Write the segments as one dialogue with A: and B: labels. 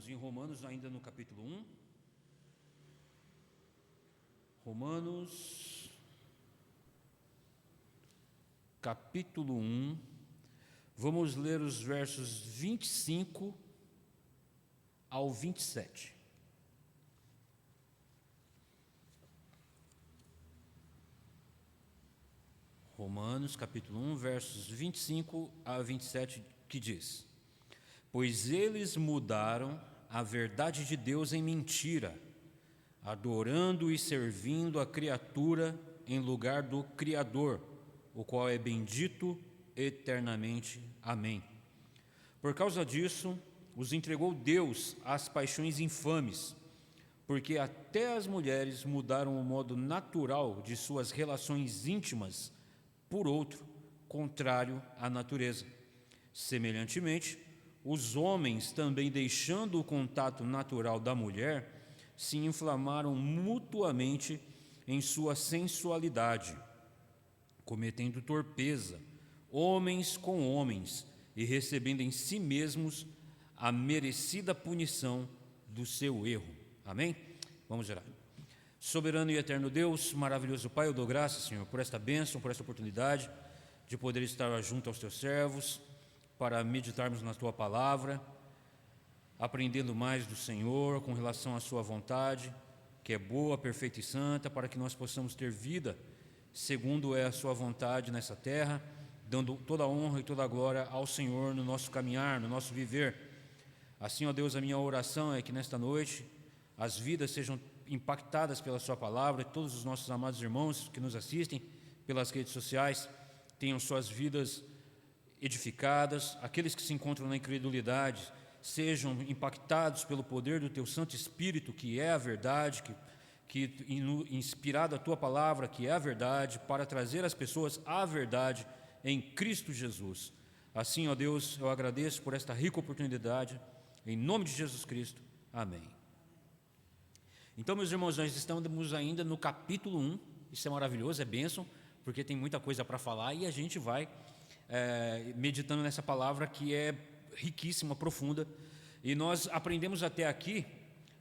A: Estamos em Romanos, ainda no capítulo 1. Romanos, capítulo 1. Vamos ler os versos 25 ao 27. Romanos, capítulo 1, versos 25 a 27, que diz: Pois eles mudaram a verdade de Deus em mentira, adorando e servindo a criatura em lugar do Criador, o qual é bendito eternamente. Amém. Por causa disso, os entregou Deus às paixões infames, porque até as mulheres mudaram o modo natural de suas relações íntimas por outro, contrário à natureza. Semelhantemente, os homens, também deixando o contato natural da mulher, se inflamaram mutuamente em sua sensualidade, cometendo torpeza, homens com homens, e recebendo em si mesmos a merecida punição do seu erro. Amém? Vamos orar. Soberano e eterno Deus, maravilhoso Pai, eu dou graças, Senhor, por esta bênção, por esta oportunidade de poder estar junto aos Teus servos, para meditarmos na Tua Palavra, aprendendo mais do Senhor com relação à Sua vontade, que é boa, perfeita e santa, para que nós possamos ter vida segundo é a Sua vontade nessa terra, dando toda a honra e toda a glória ao Senhor no nosso caminhar, no nosso viver. Assim, ó Deus, a minha oração é que nesta noite as vidas sejam impactadas pela Sua Palavra, e todos os nossos amados irmãos que nos assistem pelas redes sociais tenham suas vidas edificadas, aqueles que se encontram na incredulidade sejam impactados pelo poder do Teu Santo Espírito, que é a verdade, que inspirado a Tua Palavra, que é a verdade, para trazer as pessoas à verdade em Cristo Jesus. Assim, ó Deus, eu agradeço por esta rica oportunidade, em nome de Jesus Cristo. Amém. Então, meus irmãos, nós estamos ainda no capítulo 1, isso é maravilhoso, é bênção, porque tem muita coisa para falar e a gente vai meditando nessa palavra que é riquíssima, profunda. E nós aprendemos até aqui,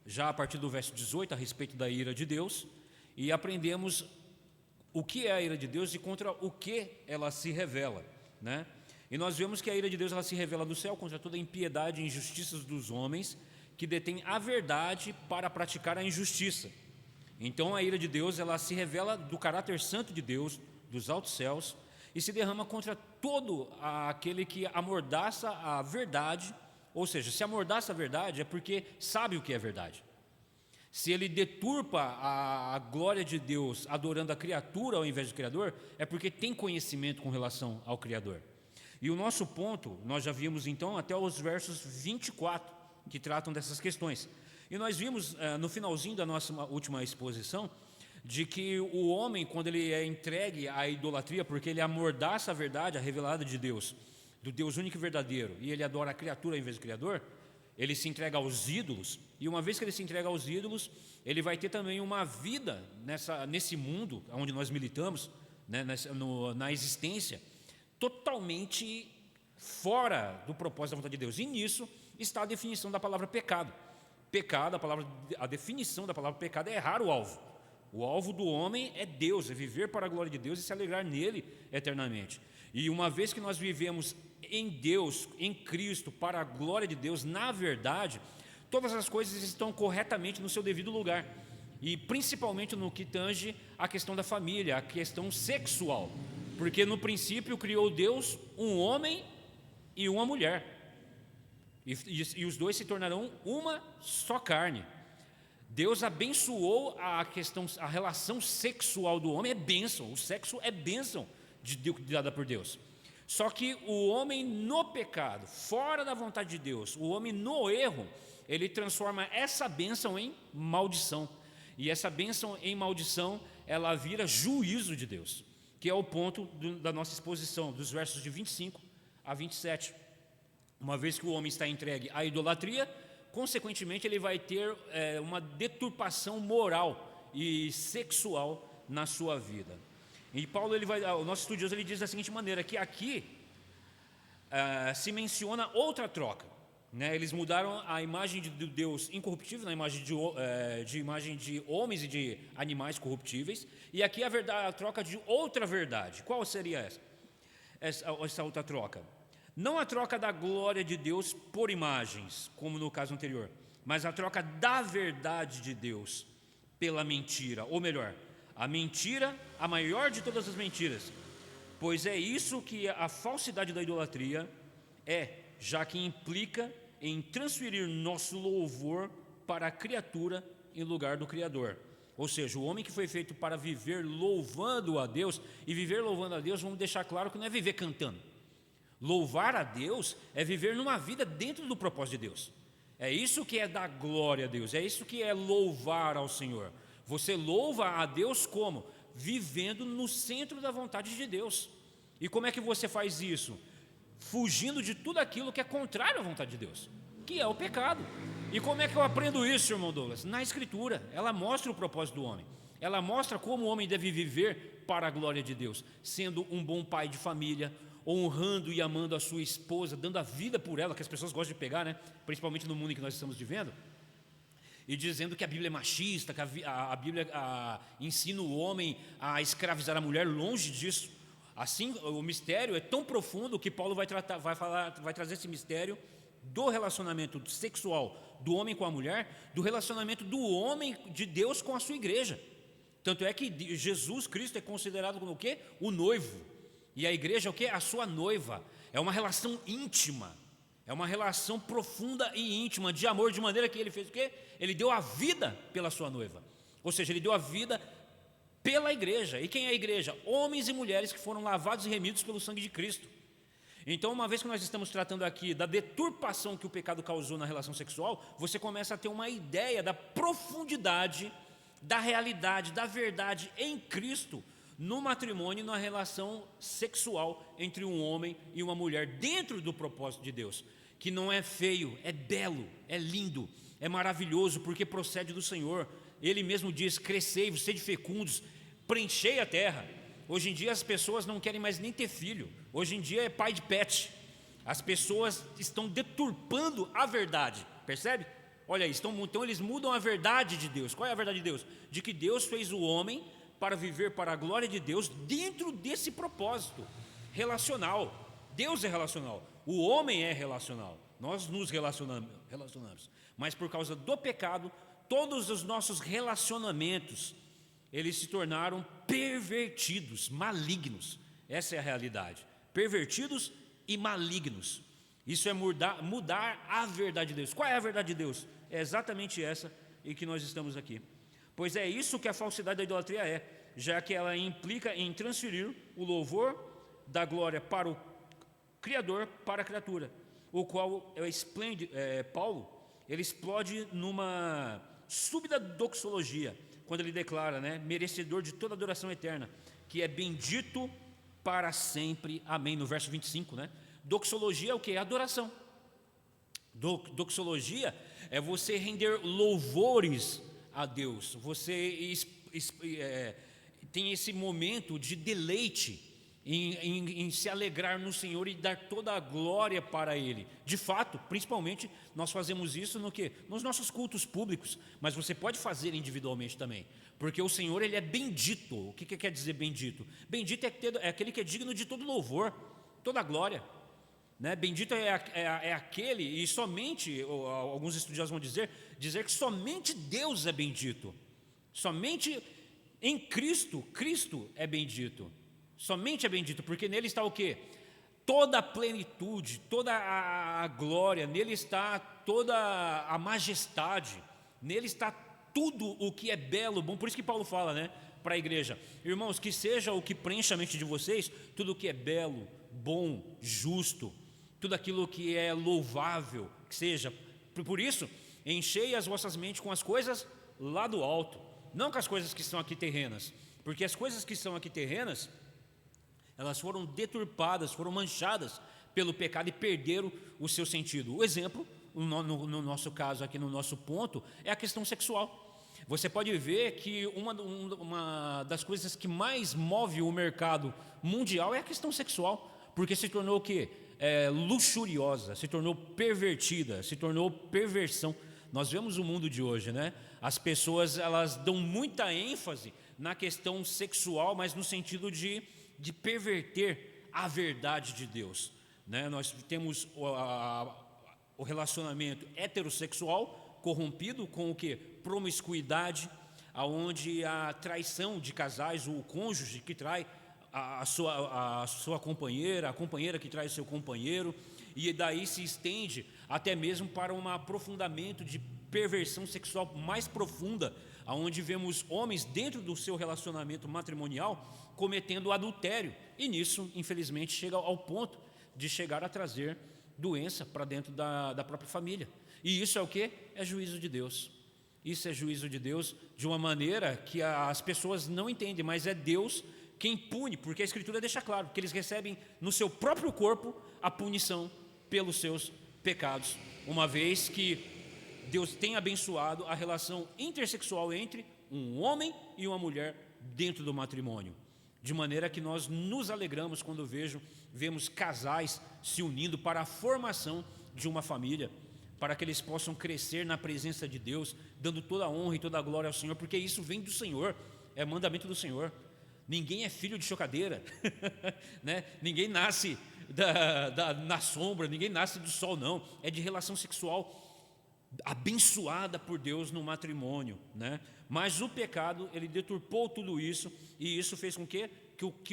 A: já a partir do verso 18, a respeito da ira de Deus, e aprendemos o que é a ira de Deus e contra o que ela se revela, né? E nós vemos que a ira de Deus ela se revela do céu contra toda a impiedade e injustiças dos homens que detêm a verdade para praticar a injustiça. Então a ira de Deus ela se revela do caráter santo de Deus, dos altos céus, e se derrama contra todo aquele que amordaça a verdade, ou seja, se amordaça a verdade é porque sabe o que é verdade. Se ele deturpa a glória de Deus adorando a criatura ao invés do Criador, é porque tem conhecimento com relação ao Criador. E o nosso ponto, nós já vimos então até os versos 24, que tratam dessas questões. E nós vimos no finalzinho da nossa última exposição, de que o homem, quando ele é entregue à idolatria, porque ele amordaça a verdade, a revelada de Deus, do Deus único e verdadeiro, e ele adora a criatura ao invés do Criador, ele se entrega aos ídolos, e uma vez que ele se entrega aos ídolos, ele vai ter também uma vida nesse mundo onde nós militamos, né, na existência, totalmente fora do propósito da vontade de Deus. E nisso está a definição da palavra pecado. Pecado, a definição da palavra pecado é errar o alvo. O alvo do homem é Deus, é viver para a glória de Deus e se alegrar nele eternamente. E uma vez que nós vivemos em Deus, em Cristo, para a glória de Deus, na verdade, todas as coisas estão corretamente no seu devido lugar. E principalmente no que tange a questão da família, a questão sexual. Porque no princípio criou Deus um homem e uma mulher. E os dois se tornarão uma só carne. Deus abençoou a relação sexual do homem, é bênção, o sexo é bênção dada por Deus. Só que o homem no pecado, fora da vontade de Deus, o homem no erro, ele transforma essa bênção em maldição. E essa bênção em maldição, ela vira juízo de Deus, que é o ponto da nossa exposição, dos versos de 25 a 27. Uma vez que o homem está entregue à idolatria, consequentemente ele vai ter uma deturpação moral e sexual na sua vida. E Paulo, o nosso estudioso, ele diz da seguinte maneira, que aqui se menciona outra troca. né? Eles mudaram a imagem de Deus incorruptível na imagem imagem de homens e de animais corruptíveis. E aqui a verdade, a troca de outra verdade. Qual seria essa outra troca? Não a troca da glória de Deus por imagens, como no caso anterior, mas a troca da verdade de Deus pela mentira, ou melhor, a mentira, a maior de todas as mentiras, pois é isso que a falsidade da idolatria é, já que implica em transferir nosso louvor para a criatura em lugar do Criador. Ou seja, o homem que foi feito para viver louvando a Deus, e viver louvando a Deus, vamos deixar claro que não é viver cantando. Louvar a Deus é viver numa vida dentro do propósito de Deus. É isso que é dar glória a Deus, é isso que é louvar ao Senhor. Você louva a Deus como? Vivendo no centro da vontade de Deus. E como é que você faz isso? Fugindo de tudo aquilo que é contrário à vontade de Deus, que é o pecado. E como é que eu aprendo isso, irmão Douglas? Na Escritura. Ela mostra o propósito do homem. Ela mostra como o homem deve viver para a glória de Deus, sendo um bom pai de família, honrando e amando a sua esposa, dando a vida por ela, que as pessoas gostam de pegar, né? Principalmente no mundo em que nós estamos vivendo, e dizendo que a Bíblia é machista, que a Bíblia ensina o homem a escravizar a mulher. Longe disso. Assim, o mistério é tão profundo que Paulo vai trazer esse mistério do relacionamento sexual do homem com a mulher, do relacionamento do homem de Deus com a sua igreja. Tanto é que Jesus Cristo é considerado como o quê? O noivo. E a igreja é o quê? A sua noiva. É uma relação íntima, é uma relação profunda e íntima de amor, de maneira que ele fez o quê? Ele deu a vida pela sua noiva. Ou seja, ele deu a vida pela igreja. E quem é a igreja? Homens e mulheres que foram lavados e remidos pelo sangue de Cristo. Então, uma vez que nós estamos tratando aqui da deturpação que o pecado causou na relação sexual, você começa a ter uma ideia da profundidade, da realidade, da verdade em Cristo, no matrimônio e na relação sexual entre um homem e uma mulher, dentro do propósito de Deus, que não é feio, é belo, é lindo, é maravilhoso, porque procede do Senhor. Ele mesmo diz: crescei, sede fecundos, preenchei a terra. Hoje em dia as pessoas não querem mais nem ter filho. Hoje em dia é pai de pet. As pessoas estão deturpando a verdade, percebe? Olha aí, então eles mudam a verdade de Deus. Qual é a verdade de Deus? De que Deus fez o homem para viver para a glória de Deus dentro desse propósito relacional. Deus é relacional, o homem é relacional. Nós nos relacionamos. Mas por causa do pecado, todos os nossos relacionamentos, eles se tornaram pervertidos, malignos. Essa é a realidade. Pervertidos e malignos. Isso é mudar a verdade de Deus. Qual é a verdade de Deus? É exatamente essa em que nós estamos aqui. Pois é isso que a falsidade da idolatria é, já que ela implica em transferir o louvor da glória para o Criador, para a criatura, o qual Paulo, ele explode numa súbita doxologia, quando ele declara, né, merecedor de toda adoração eterna, que é bendito para sempre, amém, no verso 25, né? Doxologia é o que? Adoração. Doxologia é você render louvores a Deus. Você tem esse momento de deleite em se alegrar no Senhor e dar toda a glória para Ele. De fato, principalmente, nós fazemos isso no quê? Nos nossos cultos públicos, mas você pode fazer individualmente também, porque o Senhor, Ele é bendito. O que quer dizer bendito? Bendito é aquele que é digno de todo louvor, toda glória, né? Bendito é aquele, e somente, alguns estudiosos vão dizer que somente Deus é bendito, somente em Cristo é bendito. Somente é bendito, porque nele está o quê? Toda a plenitude, toda a glória, nele está toda a majestade, nele está tudo o que é belo, bom. Por isso que Paulo fala, né, para a igreja: irmãos, que seja o que preencha a mente de vocês, tudo o que é belo, bom, justo, tudo aquilo que é louvável, que seja. Por isso, enchei as vossas mentes com as coisas lá do alto, não com as coisas que são aqui terrenas, porque as coisas que são aqui terrenas, elas foram deturpadas, foram manchadas pelo pecado e perderam o seu sentido. O exemplo, no nosso caso aqui, no nosso ponto, é a questão sexual. Você pode ver que uma das coisas que mais move o mercado mundial é a questão sexual, porque se tornou o quê? luxuriosa, se tornou pervertida, se tornou perversão. Nós vemos o mundo de hoje, né? As pessoas, elas dão muita ênfase na questão sexual, mas no sentido de perverter a verdade de Deus, né? Nós temos o relacionamento heterossexual corrompido com o que? Promiscuidade, aonde a traição de casais, o cônjuge que trai a sua companheira, a companheira que trai o seu companheiro, e daí se estende até mesmo para um aprofundamento de perversão sexual mais profunda, aonde vemos homens dentro do seu relacionamento matrimonial cometendo adultério, e nisso, infelizmente, chega ao ponto de chegar a trazer doença para dentro da própria família. E isso é o que? É juízo de Deus. Isso é juízo de Deus de uma maneira que as pessoas não entendem, mas é Deus quem pune, porque a Escritura deixa claro que eles recebem no seu próprio corpo a punição pelos seus pecados, uma vez que Deus tem abençoado a relação intersexual entre um homem e uma mulher dentro do matrimônio, de maneira que nós nos alegramos quando vemos casais se unindo para a formação de uma família, para que eles possam crescer na presença de Deus, dando toda a honra e toda a glória ao Senhor, porque isso vem do Senhor, é mandamento do Senhor. Ninguém é filho de chocadeira, né? Ninguém nasce na sombra, ninguém nasce do sol, não. É de relação sexual abençoada por Deus no matrimônio, né? Mas o pecado, ele deturpou tudo isso, e isso fez com que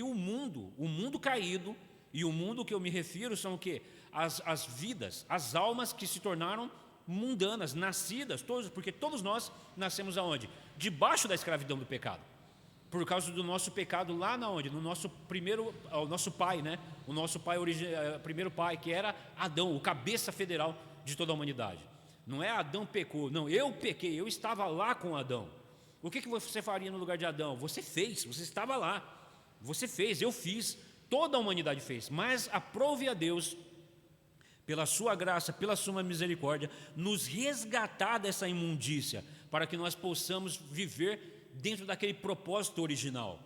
A: o mundo caído, e o mundo que eu me refiro são o quê? As vidas, as almas que se tornaram mundanas, nascidas, porque todos nós nascemos aonde? Debaixo da escravidão do pecado, por causa do nosso pecado lá na onde? No nosso o nosso pai, né? O nosso pai primeiro pai, que era Adão, o cabeça federal de toda a humanidade. Não é Adão pecou, não, eu pequei, eu estava lá com Adão. O que você faria no lugar de Adão? Você fez, você estava lá, você fez, eu fiz, toda a humanidade fez, mas aprove a Deus, pela sua graça, pela sua misericórdia, nos resgatar dessa imundícia, para que nós possamos viver dentro daquele propósito original,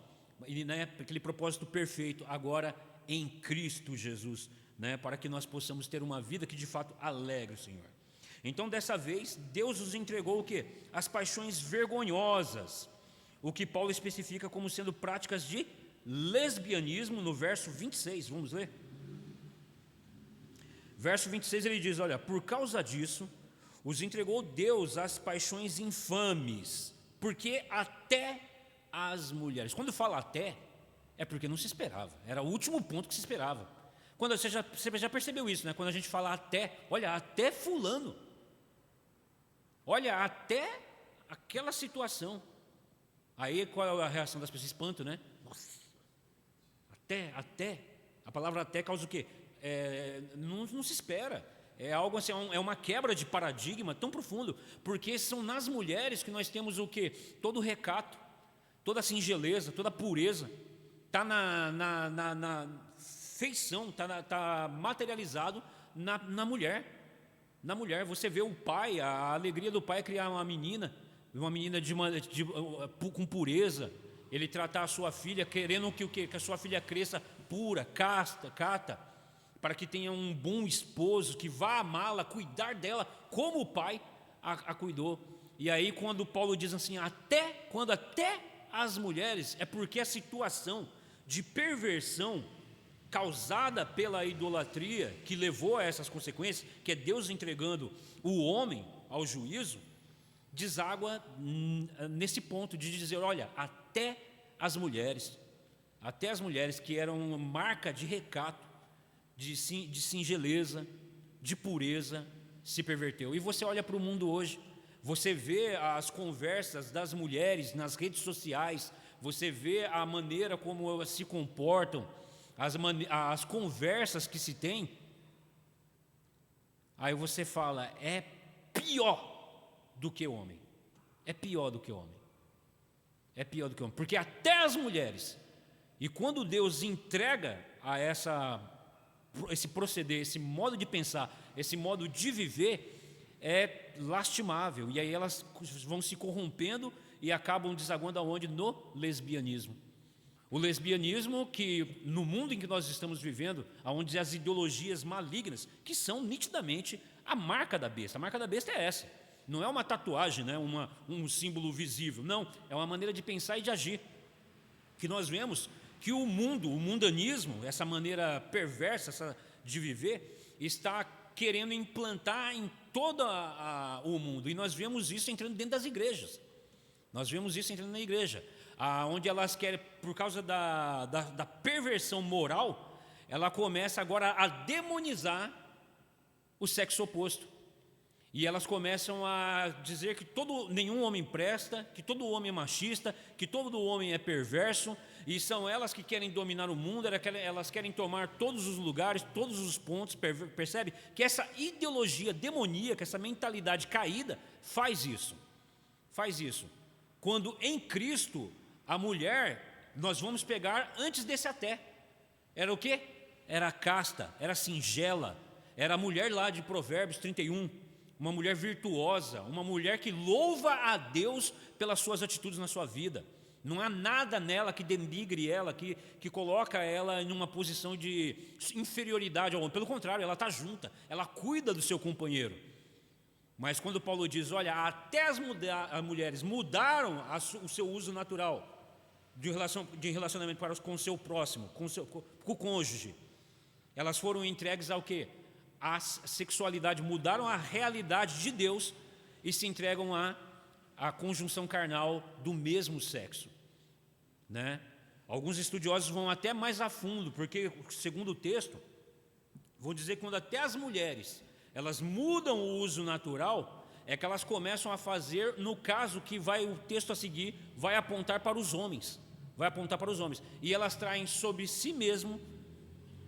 A: né? Aquele propósito perfeito, agora em Cristo Jesus, né? Para que nós possamos ter uma vida que de fato alegre o Senhor. Então, dessa vez, Deus nos entregou o quê? As paixões vergonhosas, o que Paulo especifica como sendo práticas de lesbianismo no verso 26, vamos ler? Verso 26 ele diz, olha, por causa disso, os entregou Deus às paixões infames, porque até as mulheres, quando fala até, é porque não se esperava, era o último ponto que se esperava. Quando você já percebeu isso, né? Quando a gente fala até, olha, até fulano, olha, até aquela situação, aí qual é a reação das pessoas? Espanto, né? Nossa, até, a palavra até causa o quê? Não se espera, é algo assim, é uma quebra de paradigma tão profundo, porque são nas mulheres que nós temos o quê? Todo o recato, toda a singeleza, toda a pureza, está na feição, está materializado na mulher. Na mulher, você vê o pai, a alegria do pai é criar uma menina com pureza, ele tratar a sua filha, querendo que a sua filha cresça pura, cata, para que tenha um bom esposo, que vá amá-la, cuidar dela, como o pai a cuidou. E aí quando Paulo diz assim, até as mulheres, é porque a situação de perversão causada pela idolatria, que levou a essas consequências, que é Deus entregando o homem ao juízo, deságua nesse ponto de dizer, olha, até as mulheres que eram marca de recato, de singeleza, de pureza, se perverteu. E você olha para o mundo hoje, você vê as conversas das mulheres nas redes sociais, você vê a maneira como elas se comportam, as conversas que se tem, aí você fala, é pior do que o homem, porque até as mulheres, e quando Deus entrega a esse proceder, esse modo de pensar, esse modo de viver, é lastimável, e aí elas vão se corrompendo e acabam desaguando aonde? No lesbianismo, O lesbianismo, que no mundo em que nós estamos vivendo, onde as ideologias malignas, que são nitidamente a marca da besta. A marca da besta é essa. Não é uma tatuagem, né? Um símbolo visível. Não, é uma maneira de pensar e de agir. Que nós vemos que o mundanismo, essa maneira perversa de viver, está querendo implantar em todo o mundo. E nós vemos isso entrando dentro das igrejas. Nós vemos isso entrando na igreja, onde elas querem, por causa da perversão moral, ela começa agora a demonizar o sexo oposto. E elas começam a dizer que nenhum homem presta, que todo homem é machista, que todo homem é perverso, e são elas que querem dominar o mundo, elas querem tomar todos os lugares, todos os pontos. Percebe que essa ideologia demoníaca, essa mentalidade caída, faz isso. Quando em Cristo, a mulher, nós vamos pegar antes desse até. Era o quê? Era casta, era singela, era a mulher lá de Provérbios 31, uma mulher virtuosa, uma mulher que louva a Deus pelas suas atitudes na sua vida. Não há nada nela que denigre ela, que coloca ela em uma posição de inferioridade ao homem. Pelo contrário, ela está junta, ela cuida do seu companheiro. Mas quando Paulo diz, olha, até as mulheres mudaram o seu uso natural de relacionamento com o seu próximo, com o cônjuge, elas foram entregues ao quê? A sexualidade, mudaram a realidade de Deus e se entregam à conjunção carnal do mesmo sexo, né? Alguns estudiosos vão até mais a fundo, porque segundo o texto, vão dizer que quando até as mulheres elas mudam o uso natural, é que elas começam a fazer, no caso que o texto a seguir vai apontar para os homens, e elas traem sobre si mesmo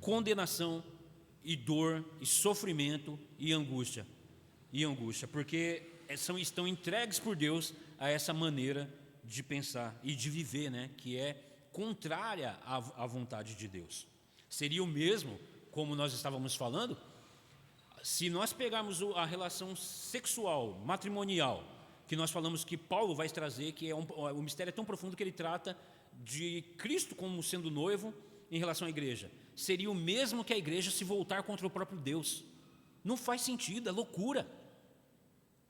A: condenação e dor, e sofrimento, e angústia, porque estão entregues por Deus a essa maneira de pensar e de viver, né, que é contrária à vontade de Deus. Seria o mesmo, como nós estávamos falando, se nós pegarmos a relação sexual, matrimonial, que nós falamos que Paulo vai trazer, que o mistério é tão profundo que ele trata de Cristo como sendo noivo em relação à igreja. Seria o mesmo que a igreja se voltar contra o próprio Deus. Não faz sentido, é loucura.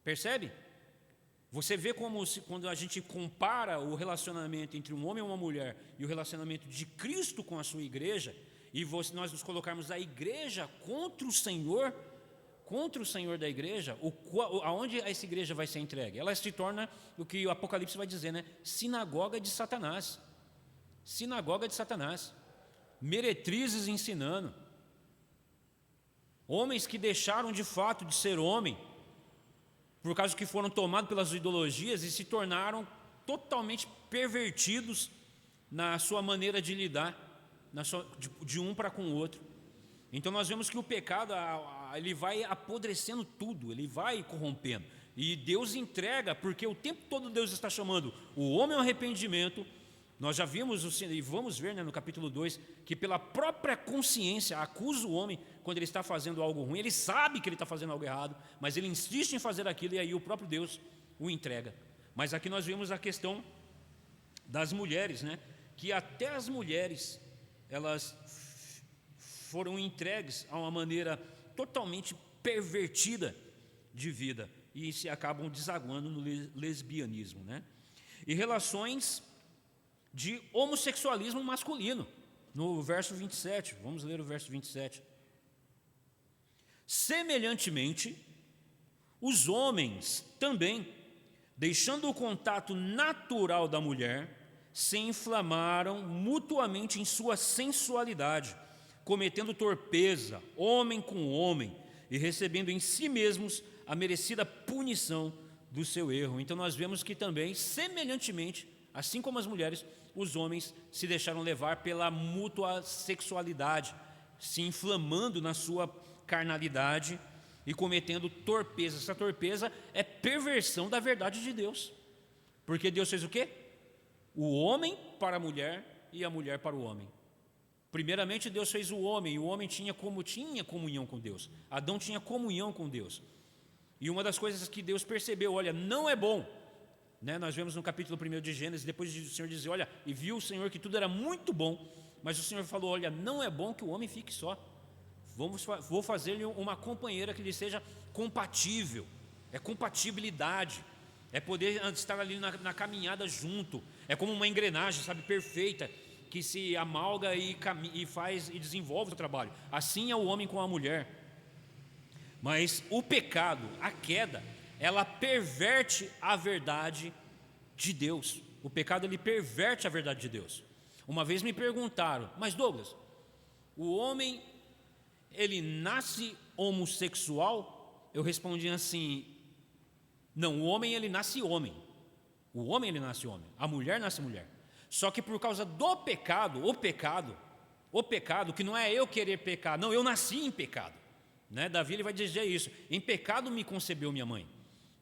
A: Percebe? Você vê como quando a gente compara o relacionamento entre um homem e uma mulher e o relacionamento de Cristo com a sua igreja, e nós nos colocarmos a igreja contra o Senhor da igreja, aonde essa igreja vai ser entregue? Ela se torna o que o Apocalipse vai dizer, né? Sinagoga de Satanás. Meretrizes ensinando, homens que deixaram de fato de ser homem, por causa que foram tomados pelas ideologias e se tornaram totalmente pervertidos na sua maneira de lidar, de um para com o outro. Então nós vemos que o pecado, ele vai apodrecendo tudo, ele vai corrompendo, e Deus entrega, porque o tempo todo Deus está chamando o homem ao arrependimento. Nós já vimos, e vamos ver, né, no capítulo 2, que pela própria consciência acusa o homem quando ele está fazendo algo ruim. Ele sabe que ele está fazendo algo errado, mas ele insiste em fazer aquilo, e aí o próprio Deus o entrega. Mas aqui nós vemos a questão das mulheres, né, que até as mulheres, elas foram entregues a uma maneira totalmente pervertida de vida, e se acabam desaguando no lesbianismo, né? E relações de homossexualismo masculino, no verso 27, vamos ler o verso 27. Semelhantemente, os homens também, deixando o contato natural da mulher, se inflamaram mutuamente em sua sensualidade, cometendo torpeza, homem com homem, e recebendo em si mesmos a merecida punição do seu erro. Então nós vemos que também, semelhantemente, assim como as mulheres, os homens se deixaram levar pela mútua sexualidade, se inflamando na sua carnalidade e cometendo torpeza. Essa torpeza é perversão da verdade de Deus, porque Deus fez o quê? O homem para a mulher e a mulher para o homem. Primeiramente Deus fez o homem, e o homem tinha comunhão com Deus. Adão tinha comunhão com Deus. E uma das coisas que Deus percebeu, olha, não é bom né? Nós vemos no capítulo 1 de Gênesis, depois do Senhor dizer, olha, e viu o Senhor que tudo era muito bom, mas o Senhor falou, olha, não é bom que o homem fique só, vou fazer-lhe uma companheira que lhe seja compatível. É compatibilidade, é poder estar ali na caminhada junto, é como uma engrenagem, sabe, perfeita, que se amalga e faz e desenvolve o trabalho. Assim é o homem com a mulher. Mas o pecado, a queda, ela perverte a verdade de Deus. O pecado, ele perverte a verdade de Deus. Uma vez me perguntaram, mas Douglas, o homem, ele nasce homossexual? Eu respondi assim, não, o homem, ele nasce homem. O homem, ele nasce homem. A mulher nasce mulher. Só que por causa do pecado, o pecado, que não é eu querer pecar, não, eu nasci em pecado, né? Davi, ele vai dizer isso, em pecado me concebeu minha mãe.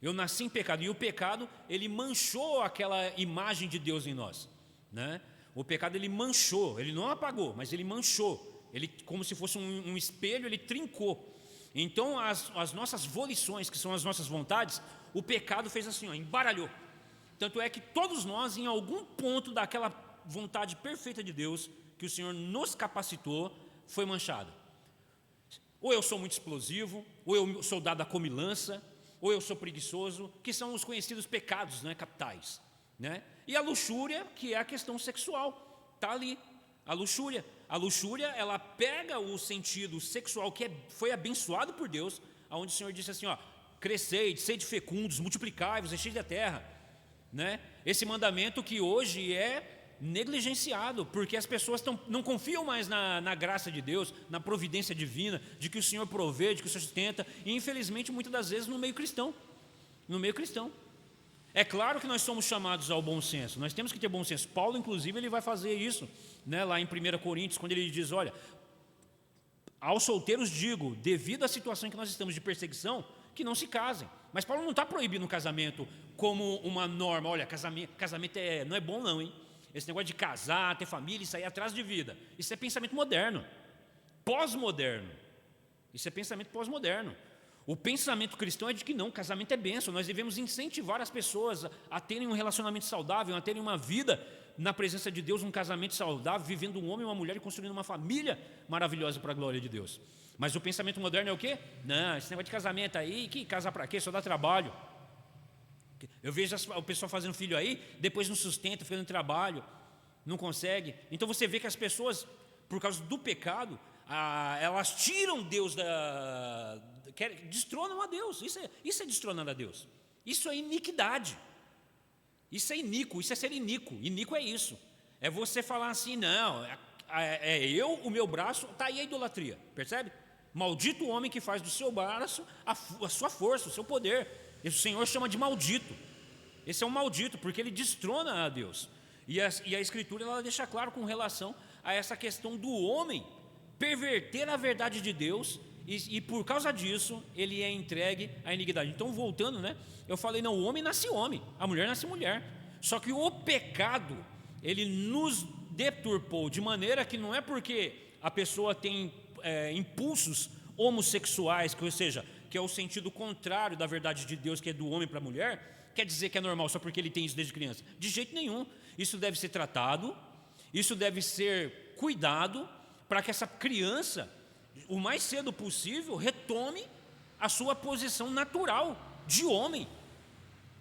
A: Eu nasci em pecado, e o pecado, ele manchou aquela imagem de Deus em nós, né? O pecado, ele manchou, ele não apagou, mas ele manchou, ele, como se fosse um espelho, ele trincou. Então as nossas volições, que são as nossas vontades, o pecado fez assim, ó, embaralhou. Tanto é que todos nós, em algum ponto daquela vontade perfeita de Deus, que o Senhor nos capacitou, foi manchado. Ou eu sou muito explosivo, ou eu sou dado à comilança, ou eu sou preguiçoso, que são os conhecidos pecados, né, capitais, né? E a luxúria, que é a questão sexual, está ali. A luxúria, ela pega o sentido sexual que foi abençoado por Deus, onde o Senhor disse assim, ó, crescei, sede fecundos, multiplicai-vos, enchei a terra, né? Esse mandamento que hoje é negligenciado, porque as pessoas não confiam mais na graça de Deus, na providência divina, de que o Senhor provê, de que o Senhor sustenta, e infelizmente muitas das vezes no meio cristão. É claro que nós somos chamados ao bom senso, nós temos que ter bom senso. Paulo, inclusive, ele vai fazer isso, né, lá em 1 Coríntios, quando ele diz, olha, aos solteiros digo, devido à situação em que nós estamos de perseguição, que não se casem. Mas Paulo não está proibindo o casamento como uma norma. Olha, casamento não é bom não, hein? Esse negócio de casar, ter família, isso aí é atraso de vida. Isso é pensamento moderno, pós-moderno. Isso é pensamento pós-moderno. O pensamento cristão é de que não, casamento é bênção. Nós devemos incentivar as pessoas a terem um relacionamento saudável, a terem uma vida na presença de Deus, um casamento saudável, vivendo um homem e uma mulher e construindo uma família maravilhosa para a glória de Deus. Mas o pensamento moderno é o quê? Não, esse negócio de casamento aí, que casar para quê? Só dá trabalho. Eu vejo o pessoal fazendo filho aí, depois não sustenta, fica no trabalho, não consegue. Então você vê que as pessoas, por causa do pecado, elas tiram Deus destronam a Deus. Isso é destronar a Deus. Isso é iniquidade. Isso é iníquo, isso é ser iníquo. Iníquo é isso. É você falar assim, não, o meu braço, está aí a idolatria, percebe? Maldito o homem que faz do seu braço a sua força, o seu poder. Esse o Senhor chama de maldito. Esse é um maldito, porque ele destrona a Deus. E a Escritura, ela deixa claro com relação a essa questão do homem perverter a verdade de Deus, e por causa disso, ele é entregue à iniquidade. Então, voltando, né? Eu falei, não, o homem nasce homem, a mulher nasce mulher. Só que o pecado, ele nos deturpou, de maneira que não é porque a pessoa tem impulsos homossexuais, ou seja, que é o sentido contrário da verdade de Deus, que é do homem para a mulher, quer dizer que é normal só porque ele tem isso desde criança. De jeito nenhum. Isso deve ser tratado, isso deve ser cuidado, para que essa criança, o mais cedo possível, retome a sua posição natural de homem.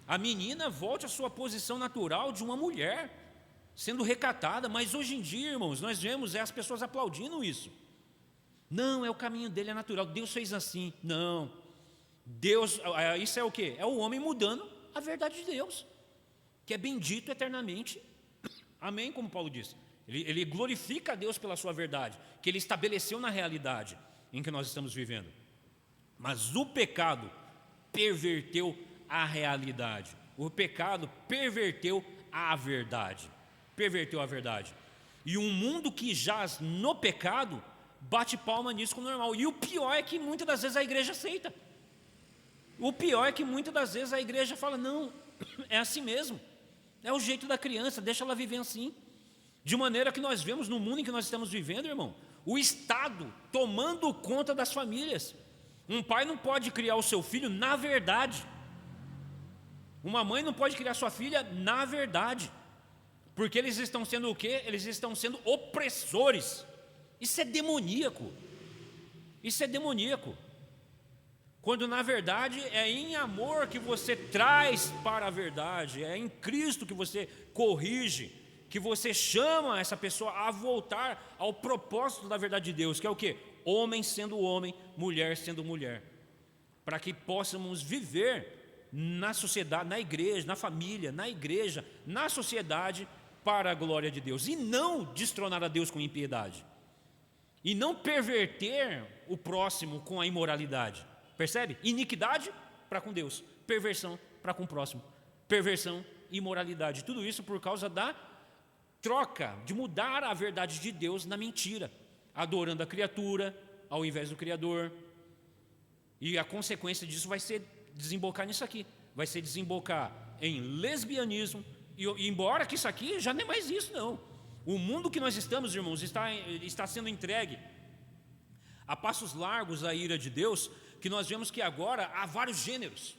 A: A menina volte à sua posição natural de uma mulher, sendo recatada. Mas hoje em dia, irmãos, nós vemos as pessoas aplaudindo isso. Não, é o caminho dele, é natural, Deus fez assim. Não, Deus, isso é o quê? É o homem mudando a verdade de Deus, que é bendito eternamente. Amém, como Paulo disse. Ele glorifica a Deus pela sua verdade, que ele estabeleceu na realidade em que nós estamos vivendo. Mas o pecado perverteu a realidade. O pecado perverteu a verdade. Perverteu a verdade. E um mundo que jaz no pecado bate palma nisso como normal. E o pior é que muitas das vezes a igreja aceita. O pior é que muitas das vezes a igreja fala, não, é assim mesmo. É o jeito da criança, deixa ela viver assim. De maneira que nós vemos no mundo em que nós estamos vivendo, irmão, o Estado tomando conta das famílias. Um pai não pode criar o seu filho na verdade. Uma mãe não pode criar sua filha na verdade, porque eles estão sendo o quê? Eles estão sendo opressores. Isso é demoníaco. Isso é demoníaco. Quando na verdade é em amor que você traz para a verdade, é em Cristo que você corrige, que você chama essa pessoa a voltar ao propósito da verdade de Deus, que é o quê? Homem sendo homem, mulher sendo mulher, para que possamos viver na sociedade, na igreja, na família, na igreja, na sociedade, para a glória de Deus, e não destronar a Deus com impiedade, e não perverter o próximo com a imoralidade. Percebe? Iniquidade para com Deus, perversão para com o próximo, perversão e imoralidade. Tudo isso por causa da troca, de mudar a verdade de Deus na mentira, adorando a criatura ao invés do Criador. E a consequência disso vai ser desembocar nisso aqui, vai ser desembocar em lesbianismo, e embora que isso aqui já nem é mais isso não. O mundo que nós estamos, irmãos, está sendo entregue a passos largos à ira de Deus, que nós vemos que agora há vários gêneros.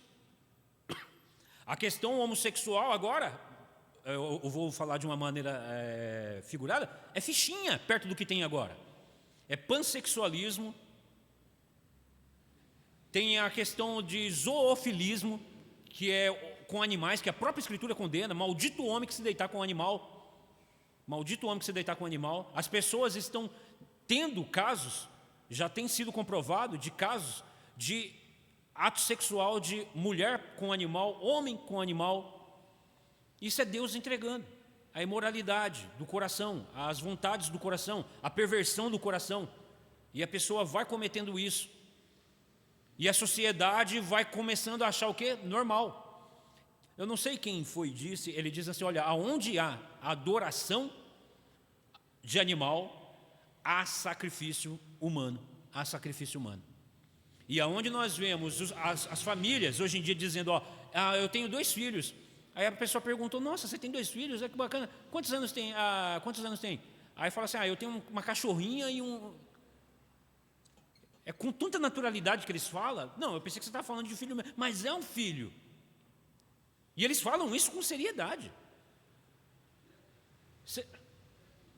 A: A questão homossexual agora, eu vou falar de uma maneira figurada, é fichinha perto do que tem agora. É pansexualismo, tem a questão de zoofilismo, que é com animais, que a própria Escritura condena. Maldito o homem que se deitar com um animal. Maldito o homem que se deitar com um animal. As pessoas estão tendo casos, já tem sido comprovado, de casos de ato sexual de mulher com animal, homem com animal. Isso é Deus entregando a imoralidade do coração, as vontades do coração, a perversão do coração. E a pessoa vai cometendo isso. E a sociedade vai começando a achar o quê? Normal. Eu não sei quem foi disse, ele diz assim, olha, aonde há adoração de animal, há sacrifício humano. Há sacrifício humano. E aonde nós vemos as famílias hoje em dia dizendo, ó, eu tenho 2 filhos. Aí a pessoa perguntou, nossa, você tem 2 filhos? Que bacana. Quantos anos tem? Quantos anos tem? Aí fala assim, eu tenho uma cachorrinha e um... É com tanta naturalidade que eles falam. Não, eu pensei que você estava falando de filho, mas é um filho. E eles falam isso com seriedade.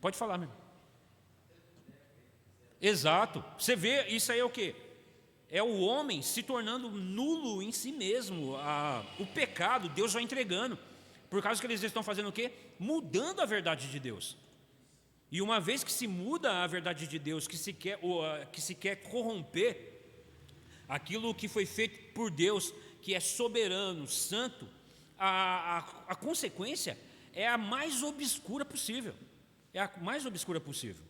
A: Pode falar, meu. Exato. Você vê, isso aí é o quê? É o homem se tornando nulo em si mesmo. O pecado, Deus vai entregando. Por causa que eles estão fazendo o quê? Mudando a verdade de Deus. E uma vez que se muda a verdade de Deus, que se quer corromper aquilo que foi feito por Deus, que é soberano, santo, a consequência é a mais obscura possível. É a mais obscura possível.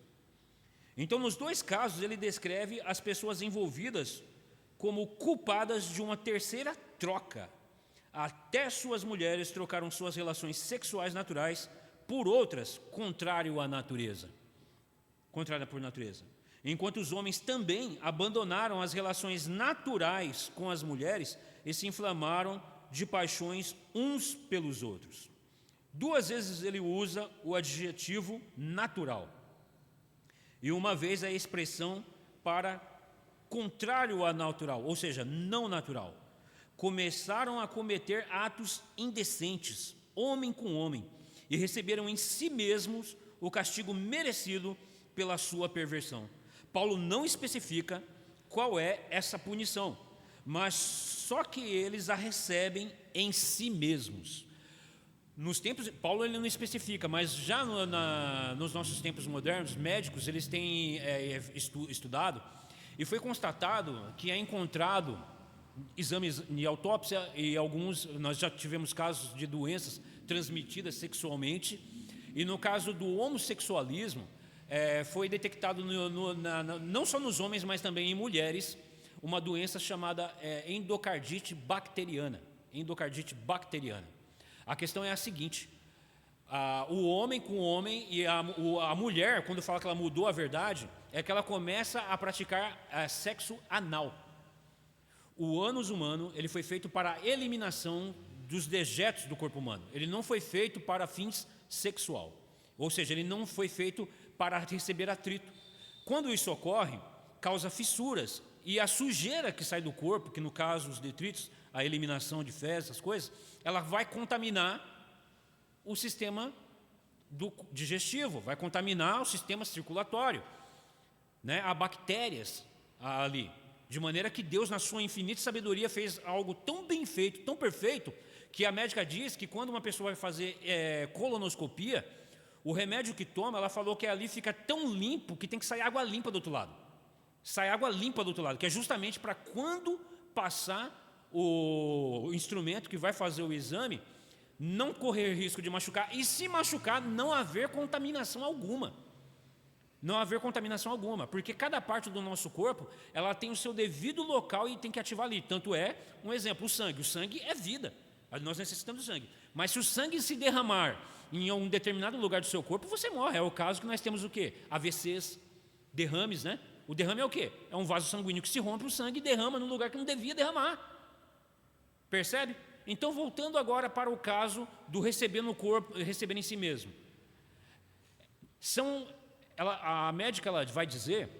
A: Então, nos 2 casos, ele descreve as pessoas envolvidas como culpadas de uma terceira troca. Até suas mulheres trocaram suas relações sexuais naturais por outras contrário à natureza. Contrária por natureza. Enquanto os homens também abandonaram as relações naturais com as mulheres e se inflamaram de paixões uns pelos outros. 2 vezes ele usa o adjetivo natural. E uma vez a expressão para contrário à natural, ou seja, não natural. Começaram a cometer atos indecentes, homem com homem, e receberam em si mesmos o castigo merecido pela sua perversão. Paulo não especifica qual é essa punição, mas só que eles a recebem em si mesmos. Nos tempos, Paulo ele não especifica, mas já nos nossos tempos modernos, médicos, eles têm estudado, e foi constatado que é encontrado exames de autópsia e nós já tivemos casos de doenças transmitidas sexualmente, e no caso do homossexualismo, foi detectado não só nos homens, mas também em mulheres, uma doença chamada endocardite bacteriana. Endocardite bacteriana. A questão é a seguinte, o homem com o homem e a mulher, quando fala que ela mudou a verdade, é que ela começa a praticar sexo anal. O ânus humano, ele foi feito para a eliminação dos dejetos do corpo humano. Ele não foi feito para fins sexual. Ou seja, ele não foi feito para receber atrito. Quando isso ocorre, causa fissuras e a sujeira que sai do corpo, que no caso os detritos, a eliminação de fezes, essas coisas, ela vai contaminar o sistema digestivo, vai contaminar o sistema circulatório, né? Há bactérias ali, de maneira que Deus, na sua infinita sabedoria, fez algo tão bem feito, tão perfeito, que a médica diz que quando uma pessoa vai fazer colonoscopia, o remédio que toma, ela falou que ali fica tão limpo que tem que sair água limpa do outro lado. Sai água limpa do outro lado, que é justamente para quando passar o instrumento que vai fazer o exame, não correr risco de machucar, e se machucar, não haver contaminação alguma. Não haver contaminação alguma, porque cada parte do nosso corpo, ela tem o seu devido local e tem que ativar ali. Tanto é, um exemplo, o sangue é vida, nós necessitamos do sangue. Mas se o sangue se derramar em um determinado lugar do seu corpo, você morre. É o caso que nós temos o quê? AVCs, derrames, né? O derrame é o quê? É um vaso sanguíneo que se rompe, o sangue derrama no lugar que não devia derramar. Percebe? Então, voltando agora para o caso do receber no corpo, receber em si mesmo. A médica ela vai dizer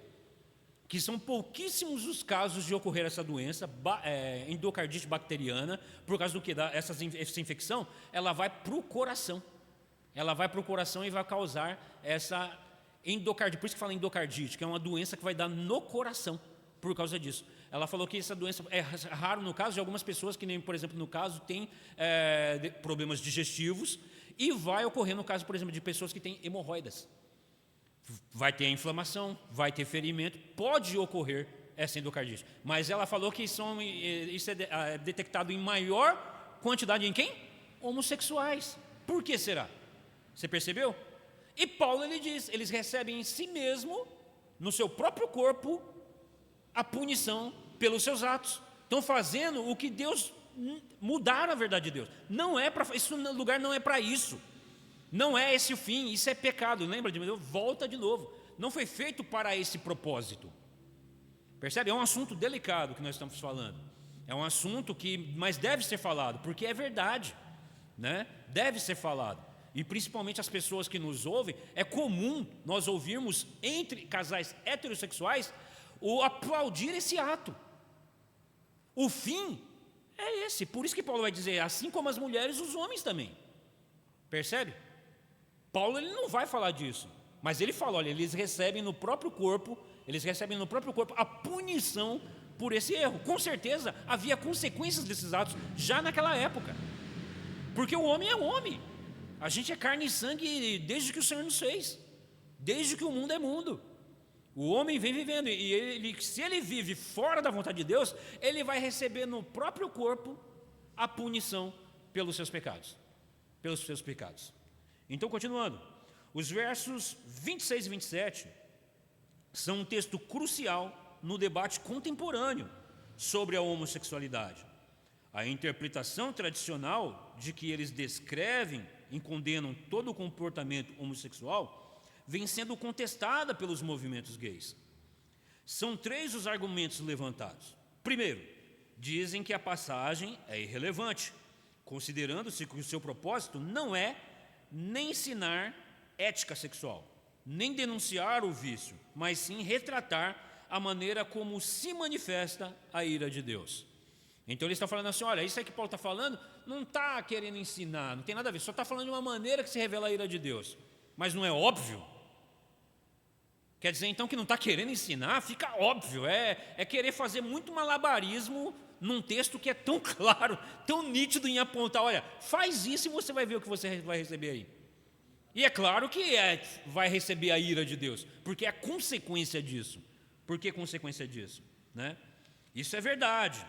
A: que são pouquíssimos os casos de ocorrer essa doença, endocardite bacteriana, por causa do que? Essa infecção, ela vai para o coração. Ela vai para o coração e vai causar essa endocardite. Por isso que fala endocardite, que é uma doença que vai dar no coração, por causa disso. Ela falou que essa doença é raro no caso de algumas pessoas, que nem, por exemplo, no caso, tem problemas digestivos, e vai ocorrer no caso, por exemplo, de pessoas que têm hemorroidas. Vai ter inflamação, vai ter ferimento, pode ocorrer essa endocardite. Mas ela falou que isso é detectado em maior quantidade em quem? Homossexuais. Por que será? Você percebeu? E Paulo, ele diz, eles recebem em si mesmo, no seu próprio corpo, a punição pelos seus atos. Estão fazendo o que Deus, mudar a verdade de Deus. Não é para isso, no lugar não é para isso. Não é esse o fim, isso é pecado. Lembra de Deus? Volta de novo. Não foi feito para esse propósito. Percebe? É um assunto delicado que nós estamos falando. É um assunto mas deve ser falado, porque é verdade, né? Deve ser falado. E principalmente as pessoas que nos ouvem, é comum nós ouvirmos entre casais heterossexuais aplaudir esse ato. O fim é esse. Por isso que Paulo vai dizer, assim como as mulheres, os homens também. Percebe? Paulo ele não vai falar disso, mas ele fala, olha, eles recebem no próprio corpo a punição por esse erro. Com certeza havia consequências desses atos já naquela época, porque o homem é homem, a gente é carne e sangue desde que o Senhor nos fez, desde que o mundo é mundo. O homem vem vivendo, e se ele vive fora da vontade de Deus, ele vai receber no próprio corpo a punição pelos seus pecados. Então, continuando, os versos 26 e 27 são um texto crucial no debate contemporâneo sobre a homossexualidade. A interpretação tradicional de que eles descrevem e condenam todo o comportamento homossexual vem sendo contestada pelos movimentos gays. São 3 os argumentos levantados. Primeiro, dizem que a passagem é irrelevante, considerando-se que o seu propósito não é nem ensinar ética sexual, nem denunciar o vício, mas sim retratar a maneira como se manifesta a ira de Deus. Então eles estão falando assim, olha, isso aí que Paulo está falando não está querendo ensinar, não tem nada a ver, só está falando de uma maneira que se revela a ira de Deus. Mas não é óbvio? Quer dizer então que não está querendo ensinar? Fica óbvio, é querer fazer muito malabarismo num texto que é tão claro, tão nítido em apontar, olha, faz isso e você vai ver o que você vai receber aí. E é claro que vai receber a ira de Deus, porque é a consequência disso. Por que consequência disso? Né? Isso é verdade.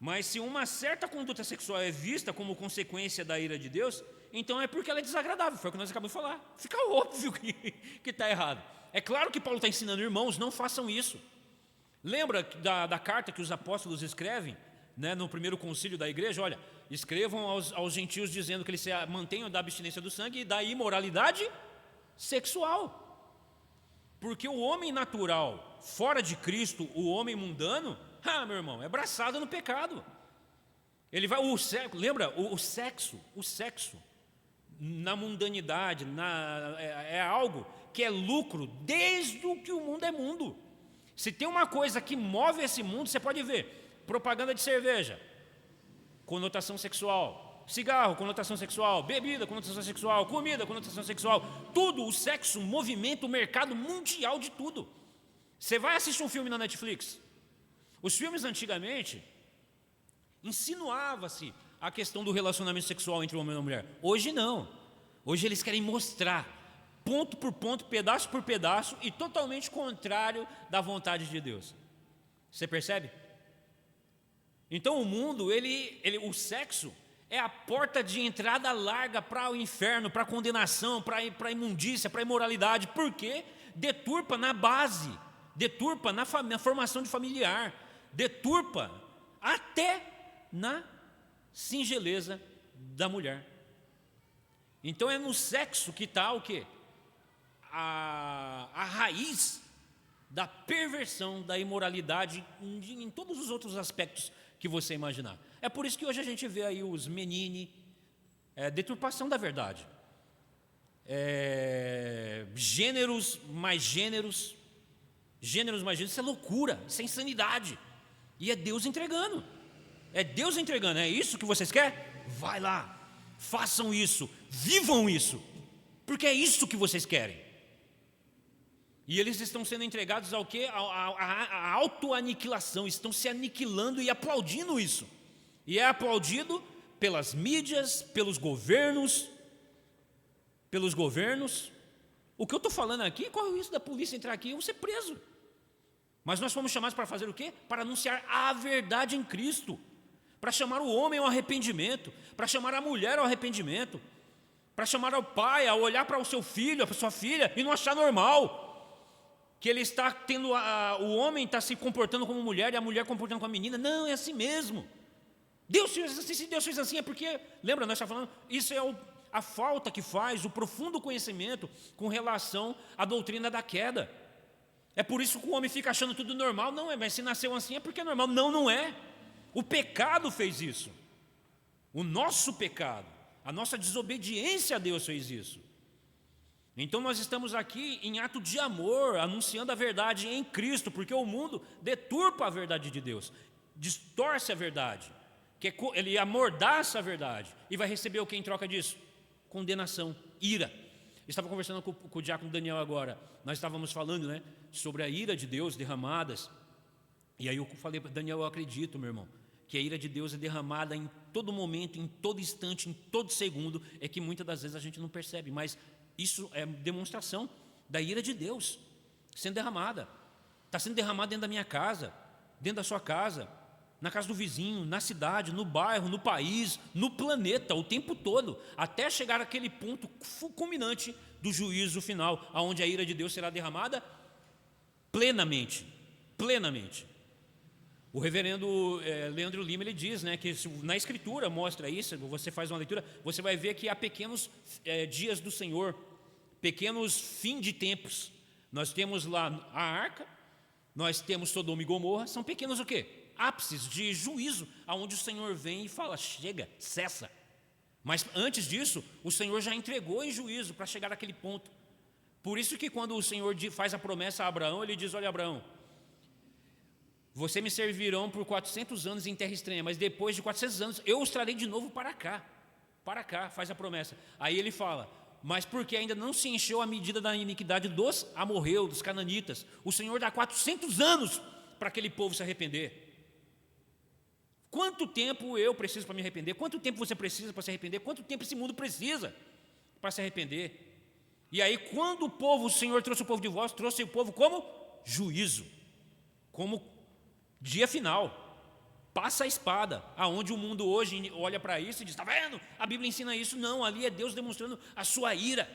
A: Mas se uma certa conduta sexual é vista como consequência da ira de Deus, então é porque ela é desagradável, foi o que nós acabamos de falar. Fica óbvio que está errado. É claro que Paulo está ensinando, irmãos, não façam isso. Lembra da carta que os apóstolos escrevem, né, no primeiro concílio da igreja? Olha, escrevam aos gentios dizendo que eles se mantenham da abstinência do sangue e da imoralidade sexual. Porque o homem natural, fora de Cristo, o homem mundano, meu irmão, é braçado no pecado. Ele vai, lembra, o sexo na mundanidade, é algo que é lucro desde o que o mundo é mundo. Se tem uma coisa que move esse mundo, você pode ver: propaganda de cerveja, conotação sexual; cigarro, conotação sexual; bebida, conotação sexual; comida, conotação sexual. Tudo, o sexo movimenta o mercado mundial de tudo. Você vai assistir um filme na Netflix. Os filmes antigamente insinuava-se a questão do relacionamento sexual entre o homem e a mulher. Hoje não. Hoje eles querem mostrar, ponto por ponto, pedaço por pedaço, e totalmente contrário da vontade de Deus. Você percebe? Então o mundo, o sexo é a porta de entrada larga para o inferno, para a condenação, para a imundícia, para a imoralidade. Por quê? Deturpa na base, deturpa na formação de familiar, deturpa até na singeleza da mulher. Então é no sexo que está o quê? A raiz da perversão, da imoralidade, em todos os outros aspectos que você imaginar. É por isso que hoje a gente vê aí os menini, deturpação da verdade, gêneros mais gêneros, isso é loucura, isso é insanidade. E é Deus entregando. É isso que vocês querem? Vai lá, façam isso, vivam isso, porque é isso que vocês querem. E eles estão sendo entregados ao quê? A autoaniquilação, estão se aniquilando e aplaudindo isso. E é aplaudido pelas mídias, pelos governos. O que eu estou falando aqui, qual é o risco da polícia entrar aqui e eu ser preso? Mas nós fomos chamados para fazer o quê? Para anunciar a verdade em Cristo, para chamar o homem ao arrependimento, para chamar a mulher ao arrependimento, para chamar ao pai a olhar para o seu filho, para a sua filha, e não achar normal que ele está tendo, o homem está se comportando como mulher e a mulher comportando como a menina. Não, é assim mesmo. Deus fez assim, se Deus fez assim é porque, lembra, nós estamos falando, isso é a falta que faz, o profundo conhecimento com relação à doutrina da queda. É por isso que o homem fica achando tudo normal. Não, mas se nasceu assim é porque é normal. Não, não é. O pecado fez isso. O nosso pecado, a nossa desobediência a Deus fez isso. Então nós estamos aqui em ato de amor, anunciando a verdade em Cristo, porque o mundo deturpa a verdade de Deus, distorce a verdade, ele amordaça a verdade, e vai receber o que em troca disso? Condenação, ira. Eu estava conversando com o diácono Daniel agora, nós estávamos falando, né, sobre a ira de Deus derramadas, e aí eu falei para Daniel: eu acredito, meu irmão, que a ira de Deus é derramada em todo momento, em todo instante, em todo segundo. É que muitas das vezes a gente não percebe, mas isso é demonstração da ira de Deus sendo derramada. Está sendo derramada dentro da minha casa, dentro da sua casa, na casa do vizinho, na cidade, no bairro, no país, no planeta, o tempo todo, até chegar àquele ponto culminante do juízo final, onde a ira de Deus será derramada plenamente. O reverendo Leandro Lima, ele diz, né, que na Escritura mostra isso. Você faz uma leitura, você vai ver que há pequenos dias do Senhor, pequenos fim de tempos. Nós temos lá a arca, nós temos Sodoma e Gomorra, são pequenos o quê? Ápices de juízo, aonde o Senhor vem e fala: chega, cessa. Mas antes disso, o Senhor já entregou em juízo para chegar àquele ponto. Por isso que quando o Senhor faz a promessa a Abraão, ele diz: olha, Abraão, você me servirão por 400 anos em terra estranha, mas depois de 400 anos eu os trarei de novo para cá, faz a promessa. Aí ele fala: mas porque ainda não se encheu a medida da iniquidade dos amorreus, dos cananitas, o Senhor dá 400 anos para aquele povo se arrepender. Quanto tempo eu preciso para me arrepender? Quanto tempo você precisa para se arrepender? Quanto tempo esse mundo precisa para se arrepender? E aí, quando o Senhor trouxe o povo de volta, trouxe o povo como juízo, como dia final, passa a espada, aonde o mundo hoje olha para isso e diz: está vendo? A Bíblia ensina isso. Não, ali é Deus demonstrando a sua ira.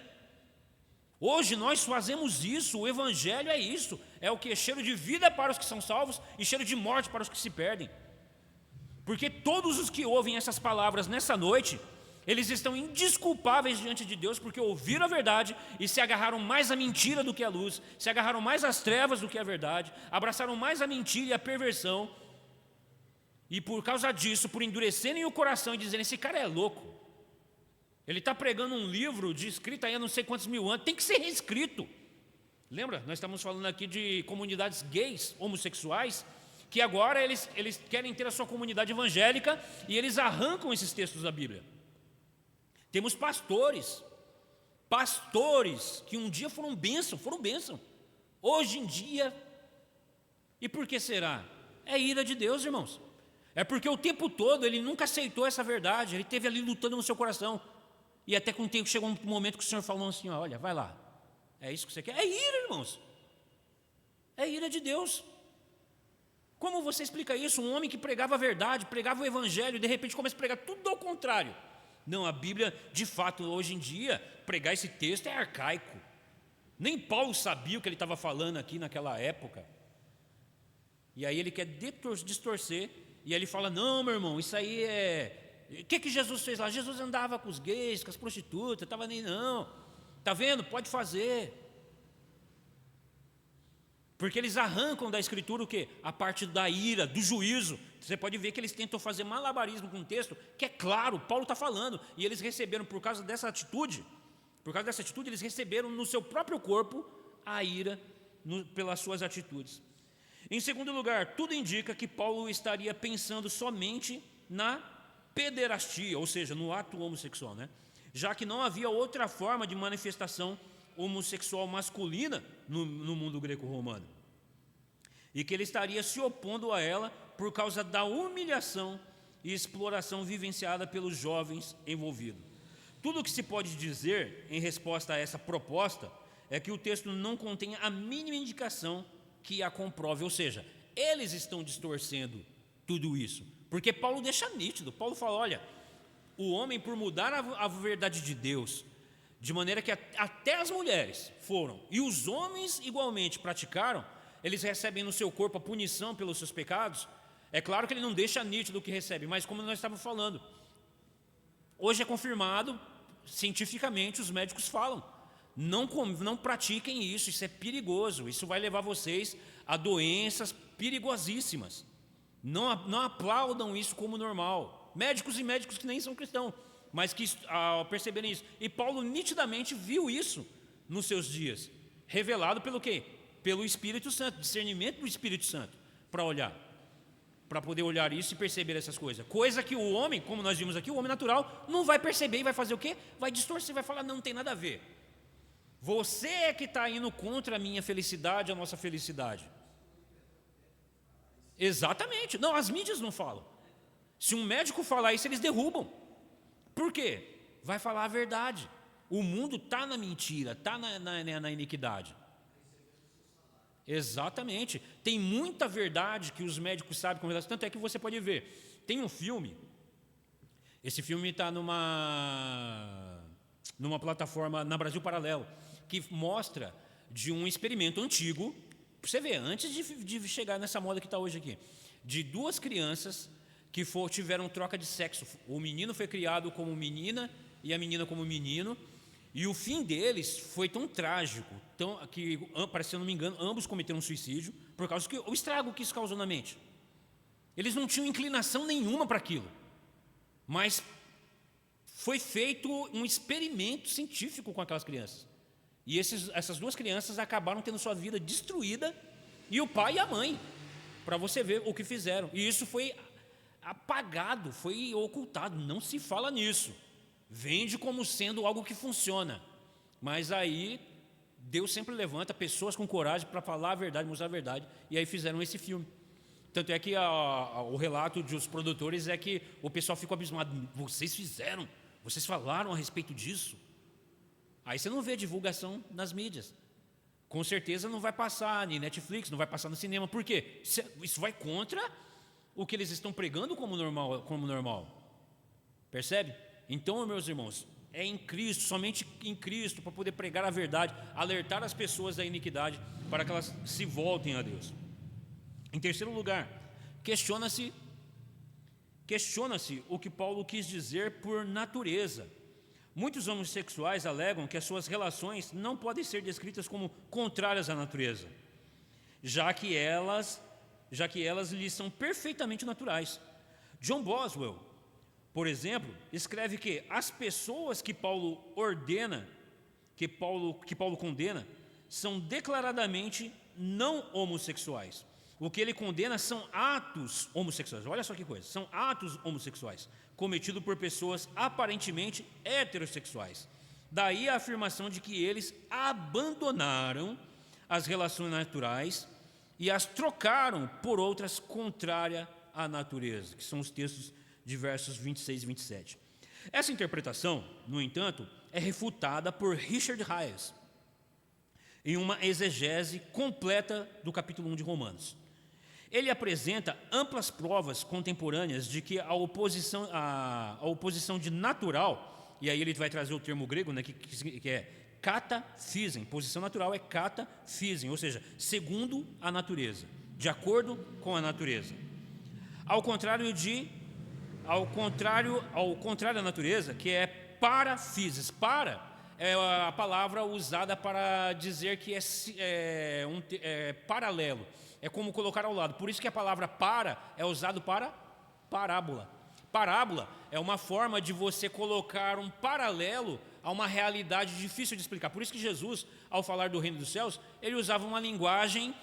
A: Hoje nós fazemos isso, o Evangelho é isso, é o que? Cheiro de vida para os que são salvos e cheiro de morte para os que se perdem. Porque todos os que ouvem essas palavras nessa noite, eles estão indesculpáveis diante de Deus, porque ouviram a verdade e se agarraram mais à mentira do que à luz, se agarraram mais às trevas do que à verdade, abraçaram mais a mentira e a perversão, e por causa disso, por endurecerem o coração e dizerem: esse cara é louco, ele está pregando um livro de escrito aí há não sei quantos mil anos, tem que ser reescrito. Lembra? Nós estamos falando aqui de comunidades gays, homossexuais, que agora eles querem ter a sua comunidade evangélica e eles arrancam esses textos da Bíblia. Temos pastores que um dia foram bênção. Hoje em dia, e por que será? É ira de Deus, irmãos. É porque o tempo todo ele nunca aceitou essa verdade, ele esteve ali lutando no seu coração. E até com o tempo chegou um momento que o Senhor falou assim: olha, vai lá, é isso que você quer? É ira, irmãos. É ira de Deus. Como você explica isso? Um homem que pregava a verdade, pregava o evangelho, e de repente começa a pregar tudo ao contrário. Não, a Bíblia, de fato, hoje em dia, pregar esse texto é arcaico. Nem Paulo sabia o que ele estava falando aqui naquela época. E aí ele quer distorcer, e aí ele fala: não, meu irmão, isso aí é... O que Jesus fez lá? Jesus andava com os gays, com as prostitutas, estava nem não. Está vendo? Pode fazer. Porque eles arrancam da Escritura o quê? A parte da ira, do juízo. Você pode ver que eles tentam fazer malabarismo com o texto, que é claro, Paulo está falando. E eles receberam, por causa dessa atitude, eles receberam no seu próprio corpo a ira pelas suas atitudes. Em segundo lugar, tudo indica que Paulo estaria pensando somente na pederastia, ou seja, no ato homossexual, né? Já que não havia outra forma de manifestação homossexual masculina no mundo greco-romano, e que ele estaria se opondo a ela por causa da humilhação e exploração vivenciada pelos jovens envolvidos. Tudo o que se pode dizer em resposta a essa proposta é que o texto não contém a mínima indicação que a comprove, ou seja, eles estão distorcendo tudo isso, porque Paulo deixa nítido. Paulo fala: olha, o homem, por mudar a verdade de Deus, de maneira que até as mulheres foram, e os homens igualmente praticaram, eles recebem no seu corpo a punição pelos seus pecados. É claro que ele não deixa nítido o que recebe, mas como nós estávamos falando, hoje é confirmado, cientificamente os médicos falam: não pratiquem isso é perigoso, isso vai levar vocês a doenças perigosíssimas. Não aplaudam isso como normal. Médicos e médicos que nem são cristãos, mas que ao perceberem isso, e Paulo nitidamente viu isso nos seus dias, revelado pelo quê? Pelo Espírito Santo, discernimento do Espírito Santo, para poder olhar isso e perceber essas coisas. Coisa que o homem, como nós vimos aqui, o homem natural não vai perceber e vai fazer o quê? Vai distorcer, vai falar: não tem nada a ver. Você é que está indo contra a minha felicidade, a nossa felicidade. Exatamente. Não, as mídias não falam. Se um médico falar isso, eles derrubam. Por quê? Vai falar a verdade. O mundo está na mentira, está na iniquidade. Exatamente. Tem muita verdade que os médicos sabem como verdade. Tanto é que você pode ver. Tem um filme. Esse filme está numa plataforma na Brasil Paralelo, que mostra de um experimento antigo. Você vê, antes de chegar nessa moda que está hoje aqui, de duas crianças que tiveram troca de sexo. O menino foi criado como menina e a menina como menino, e o fim deles foi tão trágico, que, se eu não me engano, ambos cometeram suicídio por causa do estrago que isso causou na mente. Eles não tinham inclinação nenhuma para aquilo, mas foi feito um experimento científico com aquelas crianças. E essas duas crianças acabaram tendo sua vida destruída, e o pai e a mãe, para você ver o que fizeram. E isso foi apagado, foi ocultado, não se fala nisso. Vende como sendo algo que funciona. Mas aí Deus sempre levanta pessoas com coragem para falar a verdade, mostrar a verdade. E aí fizeram esse filme. Tanto é que o relato dos produtores é que o pessoal ficou abismado. Vocês falaram a respeito disso? Aí você não vê divulgação nas mídias. Com certeza não vai passar em Netflix, não vai passar no cinema. Por quê? Isso vai contra o que eles estão pregando como normal. Percebe? Então, meus irmãos, é em Cristo, somente em Cristo, para poder pregar a verdade, alertar as pessoas da iniquidade, para que elas se voltem a Deus. Em terceiro lugar, questiona-se o que Paulo quis dizer por natureza. Muitos homossexuais alegam que as suas relações não podem ser descritas como contrárias à natureza, já que elas lhes são perfeitamente naturais. John Boswell, por exemplo, escreve que as pessoas que Paulo condena são declaradamente não homossexuais. O que ele condena são atos homossexuais. Olha só que coisa, são atos homossexuais cometidos por pessoas aparentemente heterossexuais. Daí a afirmação de que eles abandonaram as relações naturais e as trocaram por outras contrárias à natureza, que são os textos de versos 26 e 27. Essa interpretação, no entanto, é refutada por Richard Hayes em uma exegese completa do capítulo 1 de Romanos. Ele apresenta amplas provas contemporâneas de que a oposição de natural, e aí ele vai trazer o termo grego, né, que é kata-phisen, posição natural é kata-phisen, ou seja, segundo a natureza, de acordo com a natureza. Ao contrário da natureza, que é para-physis. Para é a palavra usada para dizer que é paralelo. É como colocar ao lado. Por isso que a palavra para é usado para parábola. Parábola é uma forma de você colocar um paralelo a uma realidade difícil de explicar. Por isso que Jesus, ao falar do reino dos céus, ele usava uma linguagem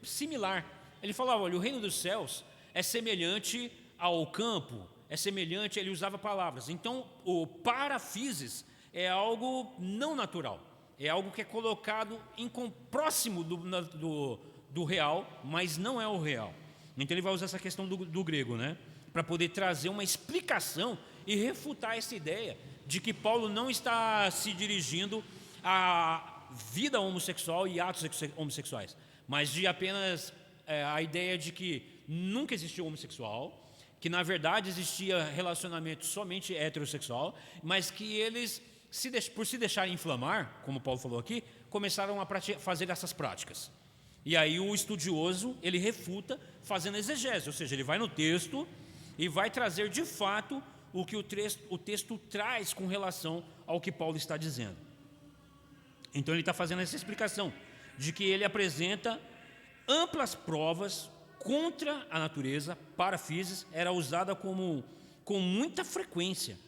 A: similar. Ele falava, olha, o reino dos céus é semelhante ao campo, é semelhante, ele usava palavras. Então, o paraphysis é algo não natural. É algo que é colocado próximo do real, mas não é o real. Então ele vai usar essa questão do grego, né? Para poder trazer uma explicação e refutar essa ideia de que Paulo não está se dirigindo à vida homossexual e atos homossexuais, mas de apenas a ideia de que nunca existiu homossexual, que na verdade existia relacionamento somente heterossexual, mas que eles, por se deixarem inflamar, como Paulo falou aqui, começaram a fazer essas práticas. E aí o estudioso, ele refuta fazendo exegese, ou seja, ele vai no texto e vai trazer de fato o que o texto traz com relação ao que Paulo está dizendo. Então ele está fazendo essa explicação de que ele apresenta amplas provas contra a natureza. Paraphysis era usada com muita frequência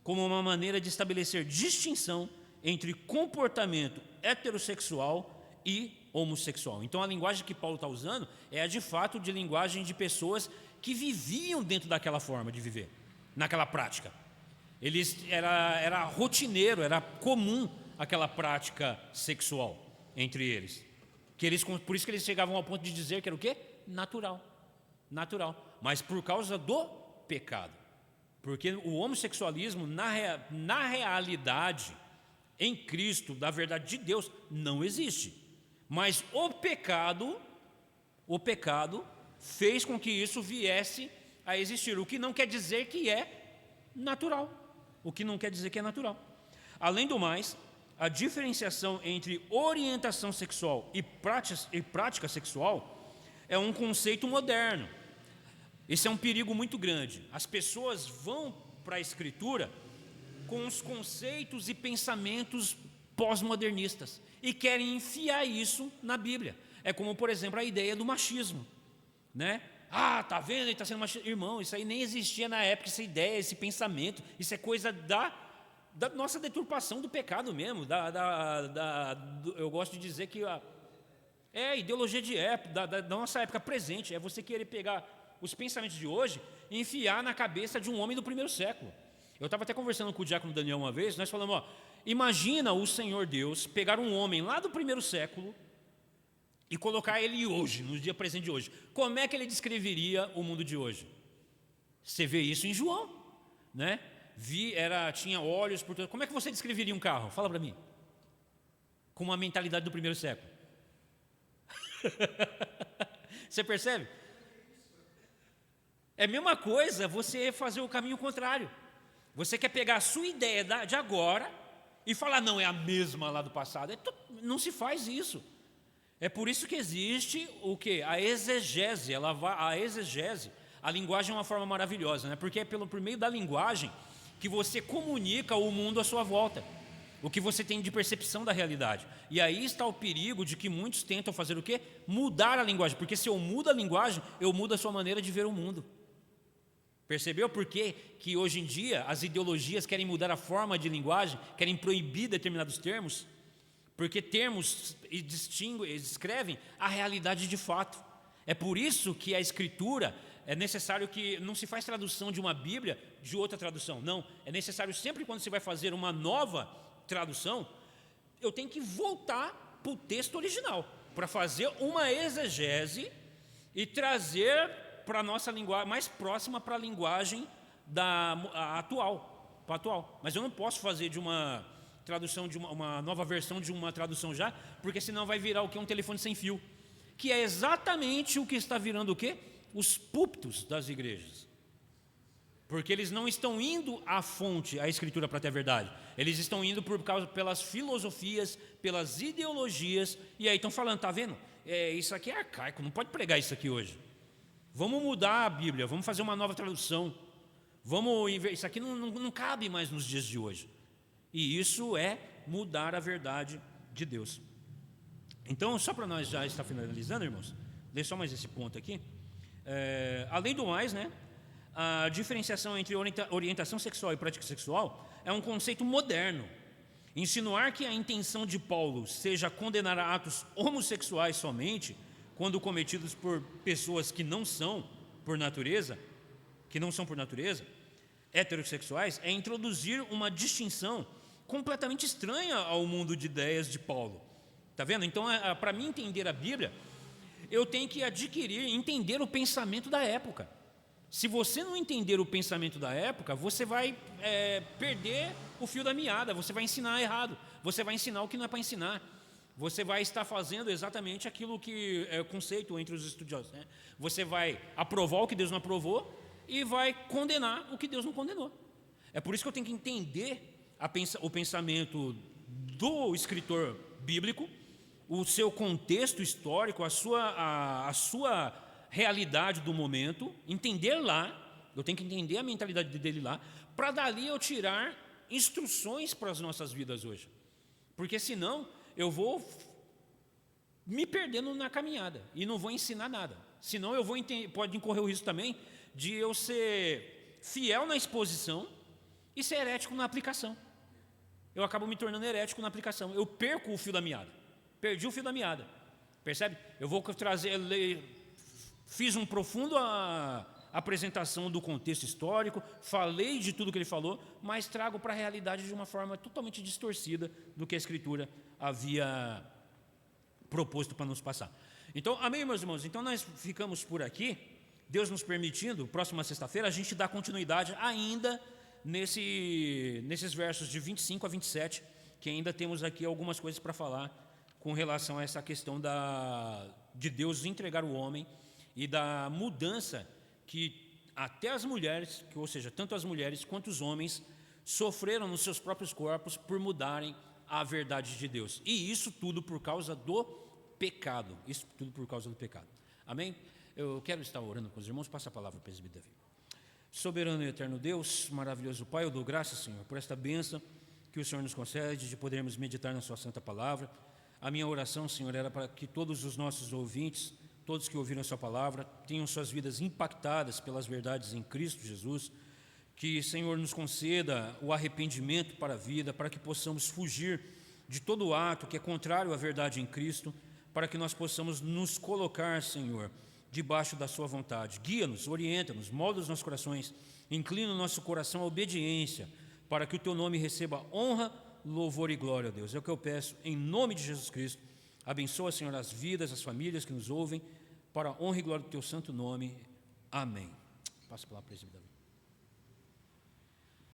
A: como uma maneira de estabelecer distinção entre comportamento heterossexual e homossexual. Então a linguagem que Paulo está usando é de fato de linguagem de pessoas que viviam dentro daquela forma de viver, naquela prática. Era rotineiro, era comum aquela prática sexual entre eles. Por isso que eles chegavam ao ponto de dizer que era o quê? Natural, mas por causa do pecado. Porque o homossexualismo, na realidade, em Cristo, da verdade de Deus, não existe. Mas o pecado fez com que isso viesse a existir, o que não quer dizer que é natural. Além do mais, a diferenciação entre orientação sexual e prática sexual é um conceito moderno. Esse é um perigo muito grande. As pessoas vão para a Escritura com os conceitos e pensamentos pós-modernistas e querem enfiar isso na Bíblia. É como, por exemplo, a ideia do machismo, né? Tá vendo? Ele está sendo machista. Irmão, isso aí nem existia na época, essa ideia, esse pensamento. Isso é coisa da nossa deturpação do pecado mesmo. Eu gosto de dizer que ideologia de época, da nossa época presente. É você querer pegar os pensamentos de hoje e enfiar na cabeça de um homem do primeiro século. Eu estava até conversando com o diácono Daniel uma vez, nós falamos, imagina o Senhor Deus pegar um homem lá do primeiro século e colocar ele hoje, no dia presente de hoje. Como é que ele descreveria o mundo de hoje? Você vê isso em João, né? Tinha olhos por todo. Como é que você descreveria um carro? Fala para mim. Com uma mentalidade do primeiro século. Você percebe? É a mesma coisa você fazer o caminho contrário. Você quer pegar a sua ideia de agora e falar, não, é a mesma lá do passado. Não se faz isso. É por isso que existe o quê? A exegese. A linguagem é uma forma maravilhosa, né? Porque é por meio da linguagem que você comunica o mundo à sua volta, o que você tem de percepção da realidade. E aí está o perigo de que muitos tentam fazer o quê? Mudar a linguagem, porque se eu mudo a linguagem, eu mudo a sua maneira de ver o mundo. Percebeu por que hoje em dia as ideologias querem mudar a forma de linguagem, querem proibir determinados termos? porque termos descrevem a realidade de fato. É por isso que a Escritura é necessário que não se faz tradução de uma Bíblia de outra tradução. Não, é necessário sempre quando você vai fazer uma nova tradução, eu tenho que voltar para o texto original, para fazer uma exegese e trazer para a nossa linguagem, mais próxima para a linguagem atual. Mas eu não posso fazer de uma tradução, de uma nova versão de uma tradução já, porque senão vai virar o que? Um telefone sem fio, que é exatamente o que está virando o quê? Os púlpitos das igrejas. Porque eles não estão indo à fonte, à Escritura, para ter a verdade. Eles estão indo pelas filosofias, pelas ideologias, e aí estão falando, está vendo? Isso aqui é arcaico, não pode pregar isso aqui hoje. Vamos mudar a Bíblia, vamos fazer uma nova tradução. Isso aqui não cabe mais nos dias de hoje. E isso é mudar a verdade de Deus. Então, só para nós já estar finalizando, irmãos, dê só mais esse ponto aqui. Além do mais, né, a diferenciação entre orientação sexual e prática sexual é um conceito moderno. Insinuar que a intenção de Paulo seja condenar atos homossexuais somente quando cometidos por pessoas que não são por natureza, heterossexuais, é introduzir uma distinção completamente estranha ao mundo de ideias de Paulo. Está vendo? Então, para mim entender a Bíblia, eu tenho que entender o pensamento da época. Se você não entender o pensamento da época, você vai perder o fio da meada, você vai ensinar errado, você vai ensinar o que não é para ensinar, você vai estar fazendo exatamente aquilo que é o conceito entre os estudiosos, né? Você vai aprovar o que Deus não aprovou e vai condenar o que Deus não condenou. É por isso que eu tenho que entender o pensamento do escritor bíblico, o seu contexto histórico, a sua realidade do momento, entender lá, eu tenho que entender a mentalidade dele lá, para dali eu tirar instruções para as nossas vidas hoje. Porque senão eu vou me perdendo na caminhada e não vou ensinar nada. Senão pode incorrer o risco também de eu ser fiel na exposição e ser herético na aplicação. Eu acabo me tornando herético na aplicação. Eu perco o fio da meada. Perdi o fio da meada. Percebe? Eu vou fiz uma profunda apresentação do contexto histórico, falei de tudo que ele falou, mas trago para a realidade de uma forma totalmente distorcida do que a Escritura havia proposto para nos passar. Então, amém, meus irmãos? Então, nós ficamos por aqui. Deus nos permitindo, próxima sexta-feira, a gente dá continuidade ainda nesses versos de 25 a 27, que ainda temos aqui algumas coisas para falar com relação a essa questão de Deus entregar o homem e da mudança que até as mulheres, ou seja, tanto as mulheres quanto os homens, sofreram nos seus próprios corpos por mudarem a verdade de Deus. E isso tudo por causa do pecado. Isso tudo por causa do pecado. Amém? Eu quero estar orando com os irmãos. Passa a palavra para o presbítero Davi. Soberano e eterno Deus, maravilhoso Pai, eu dou graças, Senhor, por esta bênção que o Senhor nos concede de podermos meditar na sua santa palavra. A minha oração, Senhor, era para que todos os nossos ouvintes, todos que ouviram a sua palavra, tenham suas vidas impactadas pelas verdades em Cristo Jesus, que, Senhor, nos conceda o arrependimento para a vida, para que possamos fugir de todo ato que é contrário à verdade em Cristo, para que nós possamos nos colocar, Senhor, debaixo da sua vontade. Guia-nos, orienta-nos, molda os nossos corações, inclina o nosso coração à obediência, para que o teu nome receba honra, louvor e glória, Deus. É o que eu peço em nome de Jesus Cristo. Abençoa, Senhor, as vidas, as famílias que nos ouvem, para a honra e glória do teu santo nome. Amém. Passa a palavra para o presbítero Davi.